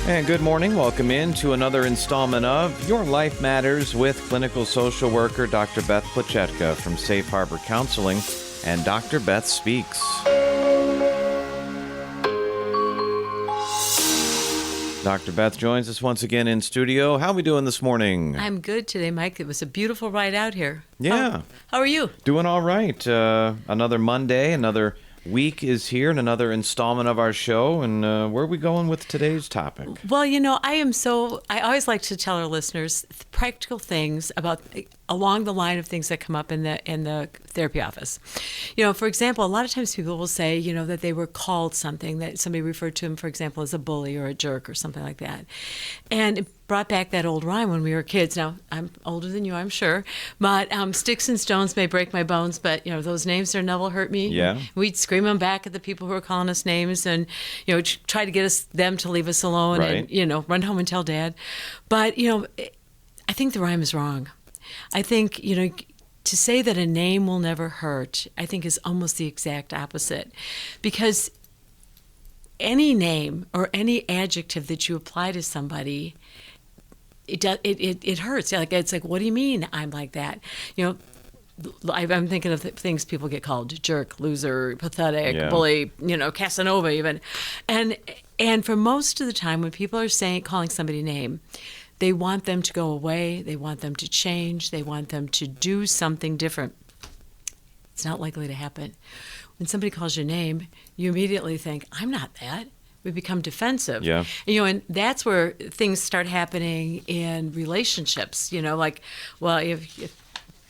And good morning. Welcome in to another installment of Your Life Matters with clinical social worker Dr. Beth Plachetka from Safe Harbor Counseling and Dr. Beth Speaks. Dr. Beth joins us once again in studio. How are we doing this morning? I'm good today, Mike. It was a beautiful ride out here. Yeah. How are you? Doing all right. Another Monday, another week is here, and another installment of our show. And where are we going with today's topic? Well, I always like to tell our listeners practical things about along the line of things that come up in the therapy office. For example, a lot of times people will say, that they were called something, that somebody referred to them, for example, as a bully or a jerk or something like that. And it brought back that old rhyme when we were kids. Now, I'm older than you, I'm sure, but sticks and stones may break my bones, but, those names there never hurt me. Yeah. We'd scream them back at the people who were calling us names and, try to get them to leave us alone right. And, run home and tell Dad. But, I think the rhyme is wrong. I think, to say that a name will never hurt, I think is almost the exact opposite. Because any name or any adjective that you apply to somebody, it hurts. It's like, what do you mean I'm like that? I'm thinking of things people get called: jerk, loser, pathetic, bully, Casanova even. And for most of the time when people are calling somebody a name, they want them to go away, they want them to change, they want them to do something different. It's not likely to happen. When somebody calls your name, you immediately think, I'm not that. We become defensive. Yeah. And that's where things start happening in relationships. If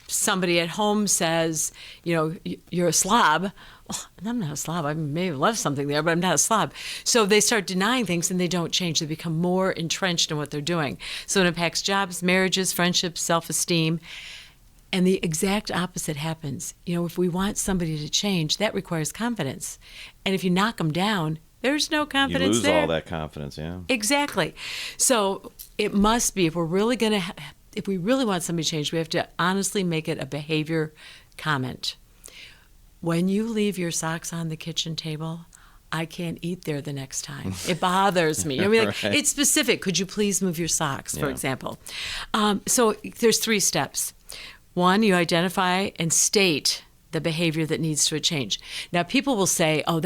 somebody at home says, you're a slob, well, I'm not a slob. I may have left something there, but I'm not a slob. So they start denying things and they don't change. They become more entrenched in what they're doing. So it impacts jobs, marriages, friendships, self-esteem. And the exact opposite happens. If we want somebody to change, that requires confidence. And if you knock them down, there's no confidence there. You lose all that confidence, yeah. Exactly. So it must be, if we really want somebody to change, we have to honestly make it a behavior comment. When you leave your socks on the kitchen table, I can't eat there the next time. It bothers me. Right. It's specific. Could you please move your socks, for example? So there's 3 steps. 1, you identify and state the behavior that needs to change. Now, people will say, oh,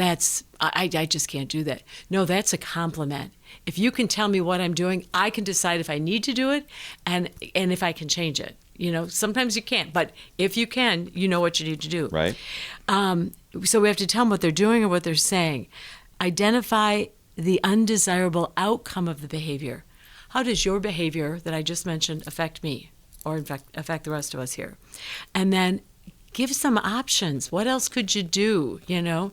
I just can't do that. No, that's a compliment. If you can tell me what I'm doing, I can decide if I need to do it and if I can change it. Sometimes you can't, but if you can, you know what you need to do. Right. So we have to tell them what they're doing or what they're saying. Identify the undesirable outcome of the behavior. How does your behavior that I just mentioned affect me or in fact affect the rest of us here? And then give some options. What else could you do, So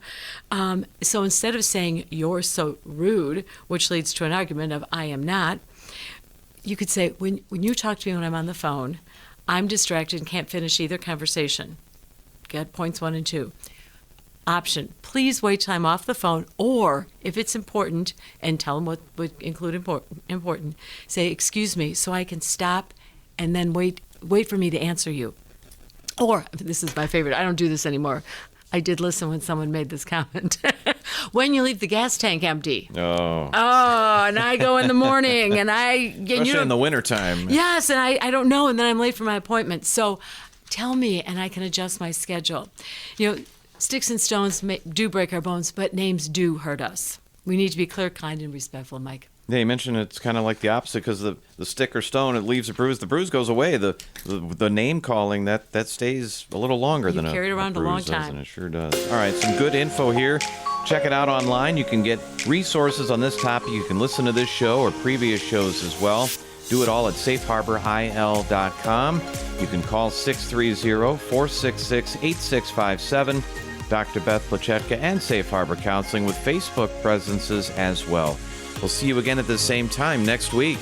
instead of saying, you're so rude, which leads to an argument of I am not, you could say, when you talk to me when I'm on the phone, I'm distracted and can't finish either conversation. Get points 1 and 2. Option, please wait till I'm off the phone, or if it's important, and tell them what would include important, say, excuse me, so I can stop and then wait for me to answer you. Or, this is my favorite, I don't do this anymore. I did listen when someone made this comment. When you leave the gas tank empty. Oh, and I go in the morning and especially in the wintertime. Yes, and I don't know, and then I'm late for my appointment. So tell me, and I can adjust my schedule. Sticks and stones do break our bones, but names do hurt us. We need to be clear, kind, and respectful, Mike. Yeah, you mentioned it's kind of like the opposite, because the stick or stone, it leaves a bruise. The bruise goes away. The name calling, that stays a little longer than a bruise. You carry it around a long time. It sure does. All right, some good info here. Check it out online. You can get resources on this topic. You can listen to this show or previous shows as well. Do it all at safeharboril.com. You can call 630-466-8657. Dr. Beth Plachetka and Safe Harbor Counseling with Facebook presences as well. We'll see you again at the same time next week.